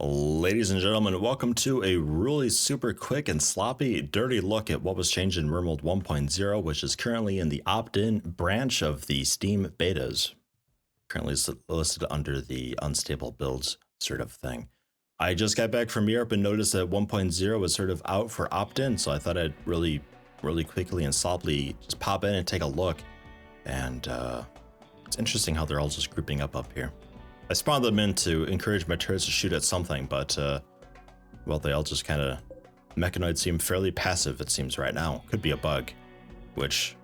Ladies and gentlemen, welcome to a really super quick and sloppy, dirty look at what was changed in RimWorld 1.0, which is currently in the opt-in branch of the Steam betas. Currently listed under the unstable builds sort of thing. I just got back from Europe and noticed that 1.0 was sort of out for opt-in, so I thought I'd really quickly and sloppily just pop in and take a look. And it's interesting how they're all just grouping up here. I spawned them in to encourage my turrets to shoot at something, but, well, they all just kind of... Mechanoid seem fairly passive, it seems, right now. Could be a bug. Which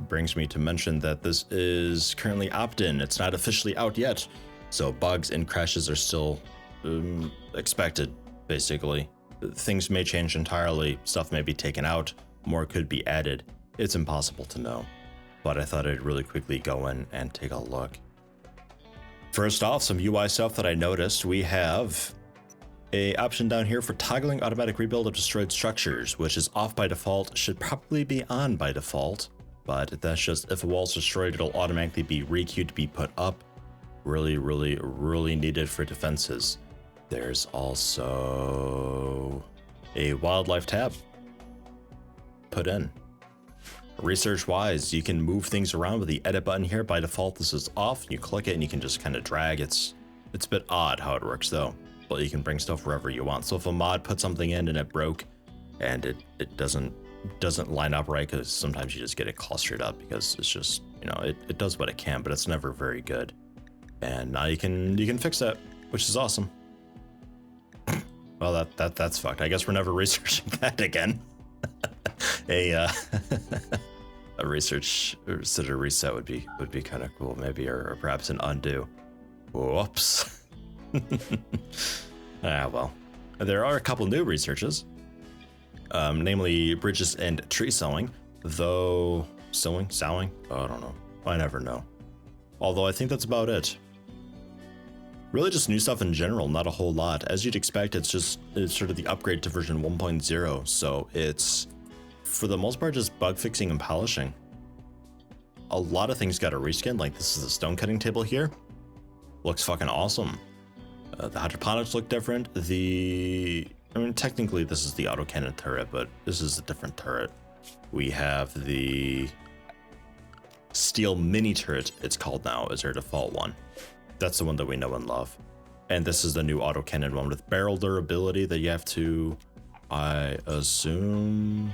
brings me to mention that this is currently opt-in. It's not officially out yet. So bugs and crashes are still expected, basically. Things may change entirely. Stuff may be taken out. More could be added. It's impossible to know. But I thought I'd really quickly go in and take a look. First off, some UI stuff that I noticed. We have a option down here for toggling automatic rebuild of destroyed structures, which is off by default, should probably be on by default, but that's just if a wall's destroyed, it'll automatically be requeued to be put up. Really needed for defenses. There's also a wildlife tab put in. Research-wise, you can move things around with the edit button here. By default, this is off. You click it and you can just kind of drag. It's a bit odd how it works though, but you can bring stuff wherever you want. So if a mod put something in and it broke and it doesn't line up right, because sometimes you just get it clustered up because it's just, you know, it does what it can, but it's never very good. And now you can fix that, which is awesome. Well, that's fucked. I guess we're never researching that again. A research or sort of reset would be kind of cool, maybe, or perhaps an undo. Whoops. Well, there are a couple new researches, namely bridges and tree sowing. Though sowing, oh, I don't know. I never know. Although I think that's about it. Really just new stuff in general, not a whole lot. As you'd expect, it's sort of the upgrade to version 1.0, so it's, for the most part, just bug fixing and polishing. A lot of things got a reskin, like this is the stone cutting table here. Looks fucking awesome. The hydroponics look different. I mean, technically this is the autocannon turret, but this is a different turret. We have the steel mini turret, it's called now, as our default one. That's the one that we know and love. And this is the new autocannon one with barrel durability that you have to, I assume,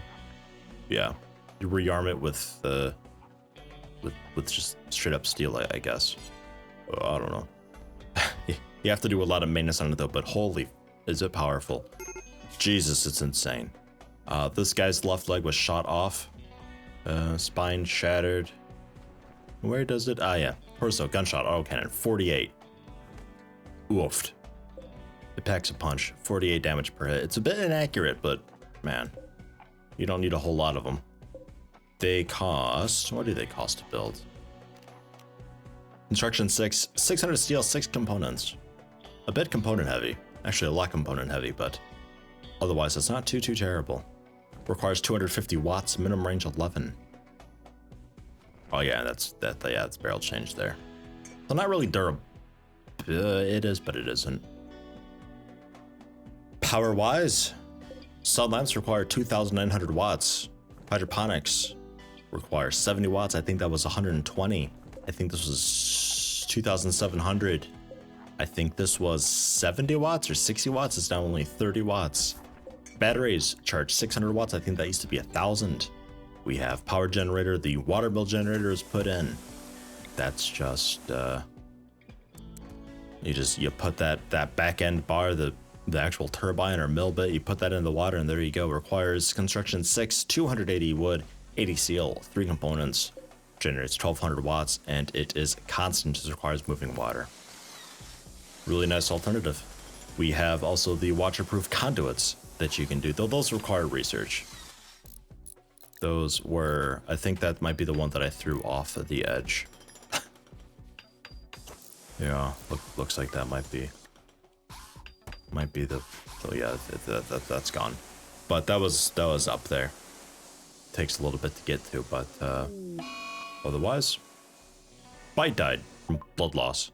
yeah, you rearm it with just straight up steel, I guess. I don't know. You have to do a lot of maintenance on it though, but holy, is it powerful. Jesus, it's insane. This guy's left leg was shot off. Spine shattered. Where does it? Ah, yeah. Torso, gunshot, autocannon, 48. Oofed. It packs a punch, 48 damage per hit. It's a bit inaccurate, but man, you don't need a whole lot of them. They cost, what do they cost to build? Construction 6, 600 steel, 6 components. A bit component heavy. Actually, a lot component heavy, but otherwise it's not too terrible. Requires 250 watts, minimum range 11. Oh yeah, that's barrel change there. So not really durable. It is, but it isn't. Power-wise, sun lamps require 2,900 watts. Hydroponics requires 70 watts. I think that was 120. I think this was 2,700. I think this was 70 watts or 60 watts. It's now only 30 watts. Batteries charge 600 watts. I think that used to be 1,000. We have power generator. The water mill generator is put in. That's just you put that back end bar, the actual turbine or mill bit, you put that in the water and there you go. Requires construction 6, 280 wood, 80 steel, 3 components. Generates 1,200 watts and it is constant. It requires moving water. Really nice alternative. We have also the waterproof conduits that you can do, though those require research. Those were, I think that might be the one that I threw off of the edge. Yeah, looks like that might be the, oh yeah, that's gone. But that was up there. Takes a little bit to get to, but otherwise, Bite died from blood loss.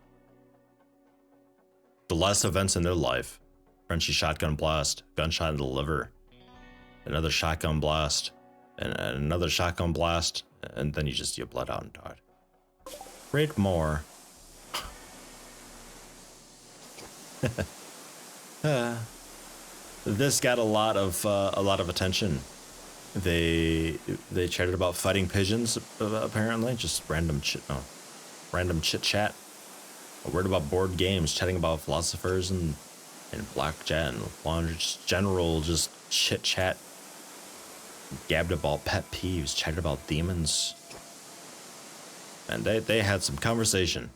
The last events in their life. Frenchy shotgun blast, gunshot in the liver, another shotgun blast, and another shotgun blast, and then you bled out and died. Read more. This got a lot of attention. They chatted about fighting pigeons, apparently, just random chit chat. A word about board games, chatting about philosophers and blackjack and laundry, just general just chit chat. Gabbed about pet peeves, chatted about demons, and they had some conversation.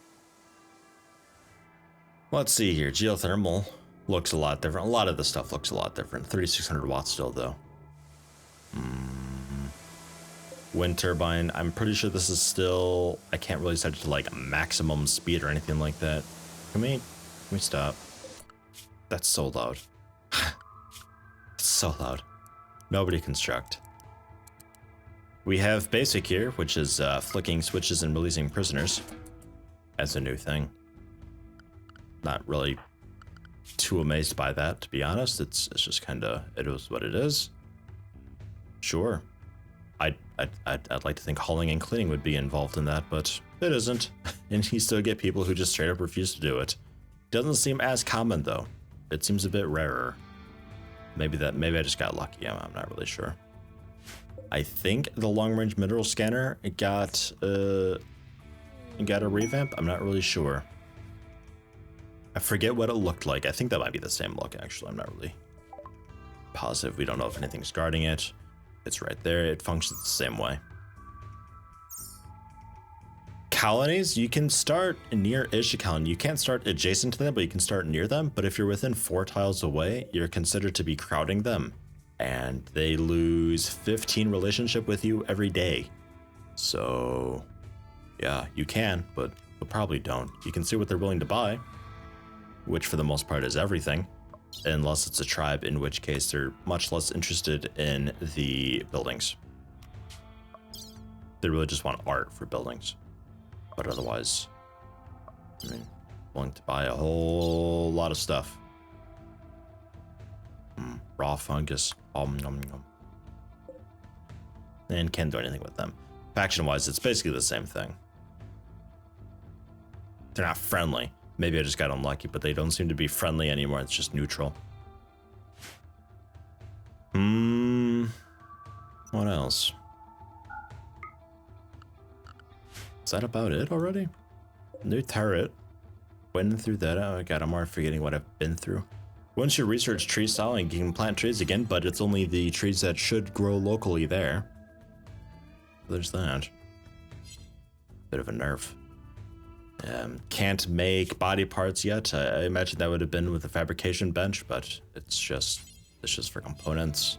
Let's see here. Geothermal looks a lot different. A lot of the stuff looks a lot different. 3600 watts still, though. Wind turbine. I'm pretty sure this is still... I can't really set it to like maximum speed or anything like that. Can we stop? That's so loud. It's so loud. Nobody construct. We have basic here, which is flicking switches and releasing prisoners as a new thing. Not really too amazed by that, to be honest. It's just kind of, it is what it is. Sure. I'd like to think hauling and cleaning would be involved in that, but it isn't. And you still get people who just straight up refuse to do it. Doesn't seem as common though. It seems a bit rarer. Maybe I just got lucky. I'm not really sure. I think the long-range mineral scanner got a revamp. I'm not really sure. I forget what it looked like. I think that might be the same look, actually. I'm not really positive. We don't know if anything's guarding it. It's right there. It functions the same way. Colonies, you can start near-ish a colony. You can't start adjacent to them, but you can start near them. But if you're within 4 tiles away, you're considered to be crowding them. And they lose 15 relationship with you every day. So, yeah, you can, but probably don't. You can see what they're willing to buy, which for the most part is everything, unless it's a tribe, in which case they're much less interested in the buildings. They really just want art for buildings. But otherwise, I mean, willing to buy a whole lot of stuff. Raw fungus. Nom, nom. And can't do anything with them. Faction-wise, it's basically the same thing. They're not friendly. Maybe I just got unlucky, but they don't seem to be friendly anymore. It's just neutral. What else? Is that about it already? New turret. Went through that. Oh god, I'm already forgetting what I've been through. Once you research tree styling, you can plant trees again, but it's only the trees that should grow locally there. There's that. Bit of a nerf. Can't make body parts yet. I imagine that would have been with the fabrication bench, but it's just for components.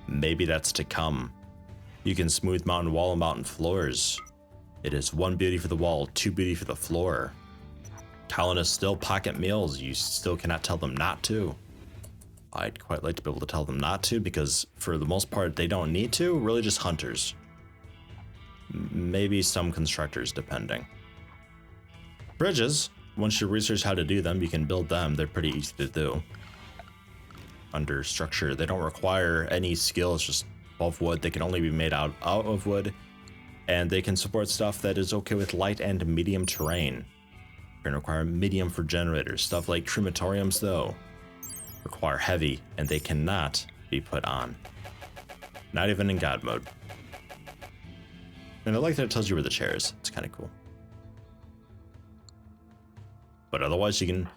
Maybe that's to come. You can smooth mountain wall and mountain floors. It is 1 beauty for the wall, 2 beauty for the floor. Colonists still pocket meals. You still cannot tell them not to. I'd quite like to be able to tell them not to, because for the most part they don't need to. Really just hunters. Maybe some constructors, depending. Bridges, once you research how to do them, you can build them. They're pretty easy to do. Under structure, they don't require any skill. It's just 12 wood. They can only be made out of wood. And they can support stuff that is okay with light and medium terrain. Can require medium for generators. Stuff like crematoriums, though, require heavy, and they cannot be put on. Not even in God mode. And I like that it tells you where the chair is. It's kind of cool. But otherwise, you can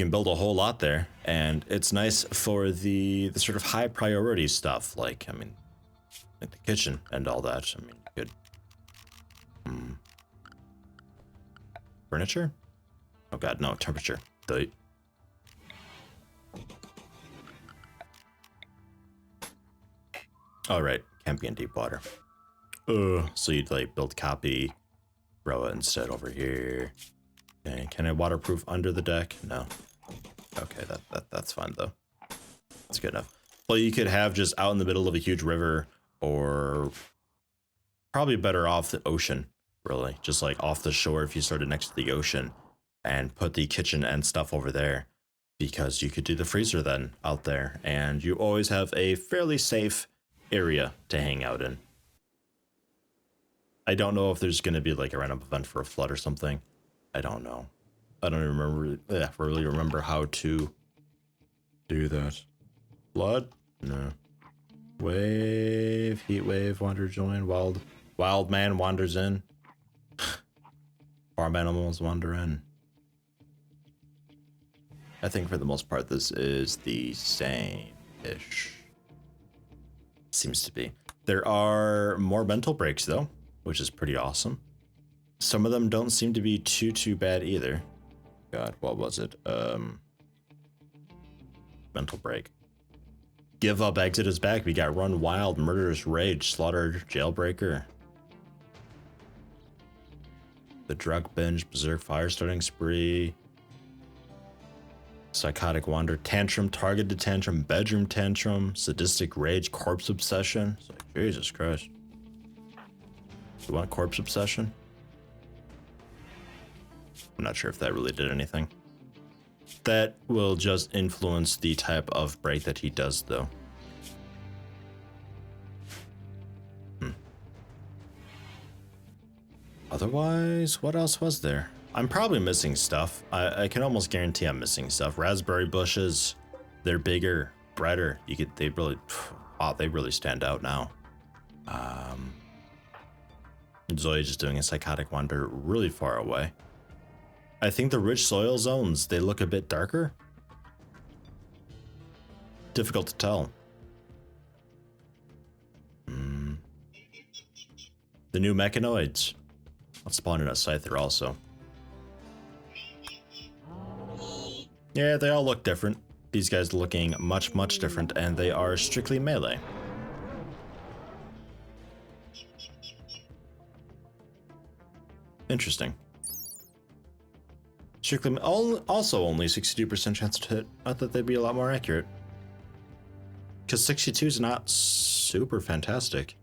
build a whole lot there, and it's nice for the sort of high priority stuff, like like the kitchen and all that. I mean, good. Furniture? Oh god, no, temperature. All right, can't be in deep water. So you'd like build copy, throw it instead over here. Okay, can I waterproof under the deck? No. Okay, that's fine though. That's good enough. Well, you could have just out in the middle of a huge river, or probably better off the ocean, really. Just like off the shore if you started next to the ocean and put the kitchen and stuff over there. because you could do the freezer then out there, and you always have a fairly safe area to hang out in. I don't know if there's going to be like a random event for a flood or something. I don't know. I don't even really remember how to do that. Flood? No. Wave, heat wave, wander join, wild man wanders in. Farm animals wander in. I think for the most part this is the same-ish. Seems to be. There are more mental breaks though, which is pretty awesome. Some of them don't seem to be too bad either. God, what was it? Mental break. Give up, exit is back. We got run wild, murderous rage, slaughter, jailbreaker. The drug binge, berserk, fire starting spree. Psychotic wander, tantrum, targeted tantrum, bedroom tantrum, sadistic rage, corpse obsession. It's like, Jesus Christ. You want corpse obsession? I'm not sure if that really did anything. That will just influence the type of break that he does, though. Otherwise, what else was there? I'm probably missing stuff. I can almost guarantee I'm missing stuff. Raspberry bushes, they're bigger, brighter. They really stand out now. Zoe just doing a psychotic wander really far away. I think the rich soil zones, they look a bit darker. Difficult to tell. The new Mechanoids. Let's spawn in a Scyther also. Yeah, they all look different. These guys looking much different, and they are strictly melee. Interesting. Strictly, also only 62% chance to hit. I thought they'd be a lot more accurate. Because 62 is not super fantastic.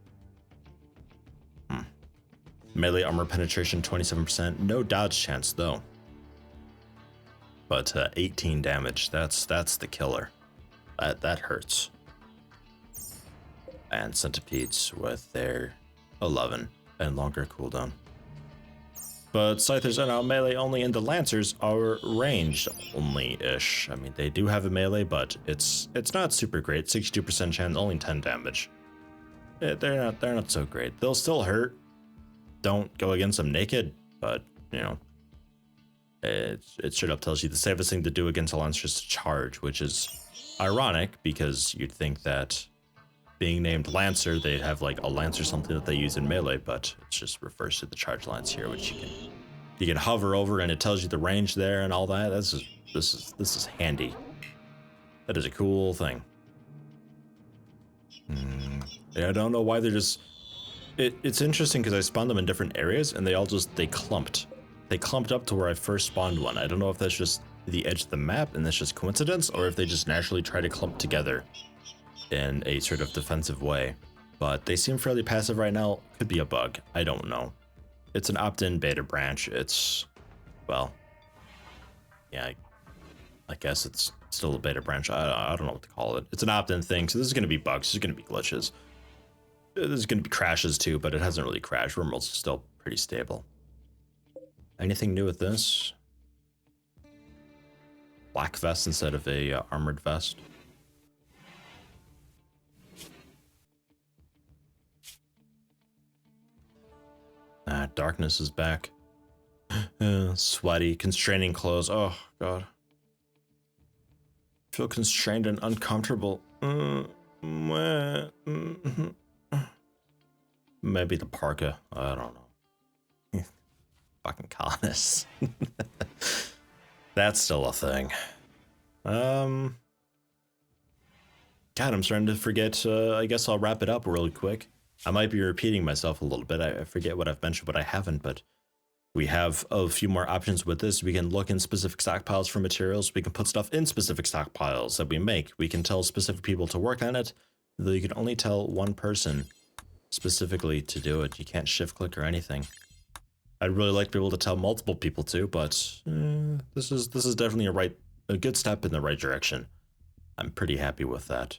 Melee armor penetration 27%. No dodge chance though. But 18 damage. That's the killer. That hurts. And centipedes with their 11 and longer cooldown. But Scythers are now melee only, and the Lancers are ranged only-ish. I mean, they do have a melee, but it's not super great. 62% chance, only 10 damage. They're not so great. They'll still hurt. Don't go against them naked, but you know, it straight up tells you the safest thing to do against a Lancer is to charge, which is ironic because you'd think that being named Lancer, they'd have like a lance or something that they use in melee, but it just refers to the charge lance here, which you can hover over and it tells you the range there and all that. This is handy. That is a cool thing. Yeah, I don't know why they're just. It's interesting because I spawned them in different areas and they clumped. They clumped up to where I first spawned one. I don't know if that's just the edge of the map and that's just coincidence, or if they just naturally try to clump together in a sort of defensive way, but they seem fairly passive right now. Could be a bug. I don't know. It's an opt-in beta branch. It's, well, yeah, I guess it's still a beta branch. I don't know what to call it. It's an opt-in thing, so this is going to be bugs. There's going to be glitches. There's going to be crashes too, but it hasn't really crashed. RimWorld's still pretty stable. Anything new with this? Black vest instead of a armored vest. Darkness is back. Sweaty, constraining clothes. Oh, God. Feel constrained and uncomfortable. Maybe the parka. I don't know. Fucking colonists. That's still a thing. God, I'm starting to forget. I guess I'll wrap it up really quick. I might be repeating myself a little bit. I forget what I've mentioned, what I haven't, but we have a few more options with this. We can look in specific stockpiles for materials. We can put stuff in specific stockpiles that we make. We can tell specific people to work on it, though you can only tell one person specifically to do it. You can't shift click or anything. I'd really like to be able to tell multiple people to, but this is definitely a right a good step in the right direction. I'm pretty happy with that.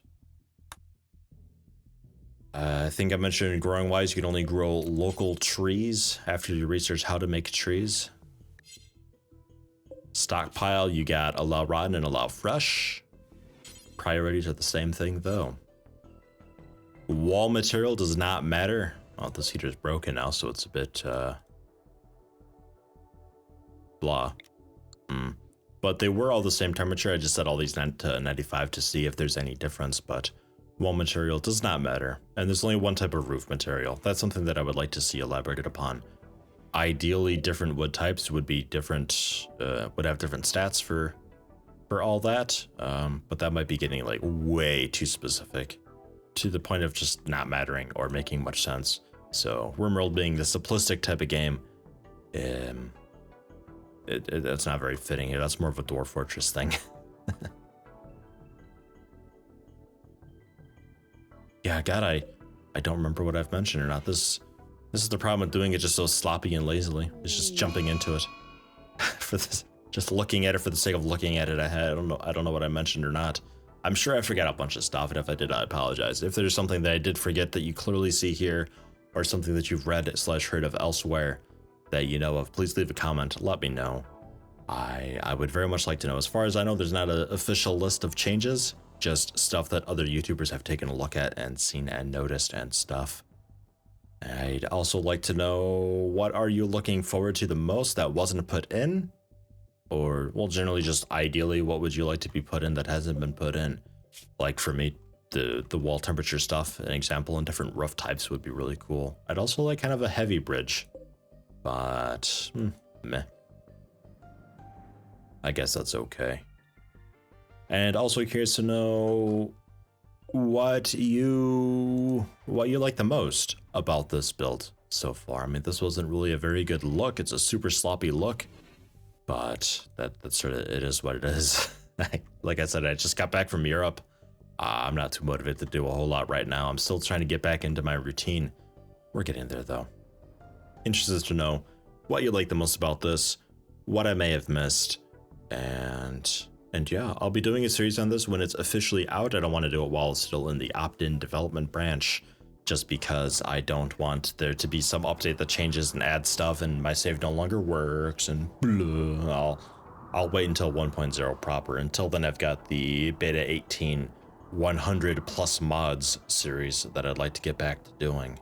I think I mentioned growing wise, you can only grow local trees after you research how to make trees. Stockpile, you got allow rotten and allow fresh. Priorities are the same thing though. Wall material does not matter. Oh, this heater is broken now, so it's a bit blah. But they were all the same temperature. I just set all these to 95 to see if there's any difference, but wall material does not matter. And there's only one type of roof material. That's something that I would like to see elaborated upon. Ideally, different wood types would be different, would have different stats for all that. But that might be getting like way too specific to the point of just not mattering or making much sense. So RimWorld being the simplistic type of game, it's not very fitting here. That's more of a Dwarf Fortress thing. Yeah, God, I don't remember what I've mentioned or not. This is the problem with doing it just so sloppy and lazily. It's just jumping into it for this, just looking at it for the sake of looking at it. I don't know what I mentioned or not. I'm sure I forgot a bunch of stuff, and if I did, I apologize. If there's something that I did forget that you clearly see here, or something that you've read / heard of elsewhere that you know of, please leave a comment. Let me know. I would very much like to know. As far as I know, there's not an official list of changes, just stuff that other YouTubers have taken a look at and seen and noticed and stuff. I'd also like to know, what are you looking forward to the most that wasn't put in? Or, well, generally just ideally, what would you like to be put in that hasn't been put in? Like for me, the wall temperature stuff, an example in different roof types would be really cool. I'd also like kind of a heavy bridge, but meh. I guess that's okay. And also curious to know what you like the most about this build so far. I mean, this wasn't really a very good look. It's a super sloppy look, but that's sort of, it is what it is. Like I said, I just got back from Europe. I'm not too motivated to do a whole lot right now. I'm still trying to get back into my routine. We're getting there though. Interested to know what you like the most about this, what I may have missed, and yeah, I'll be doing a series on this when it's officially out. I don't want to do it while it's still in the opt-in development branch, just because I don't want there to be some update that changes and adds stuff and my save no longer works and blah. I'll wait until 1.0 proper. Until then, I've got the beta 18 100 plus mods series that I'd like to get back to doing.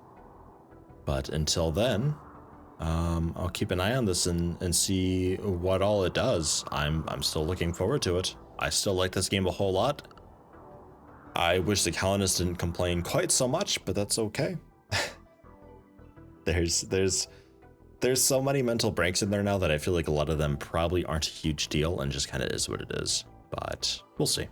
But until then, I'll keep an eye on this and see what all it does. I'm still looking forward to it. I still like this game a whole lot. I wish the colonists didn't complain quite so much, but that's okay. There's so many mental breaks in there now that I feel like a lot of them probably aren't a huge deal and just kind of is what it is. But we'll see.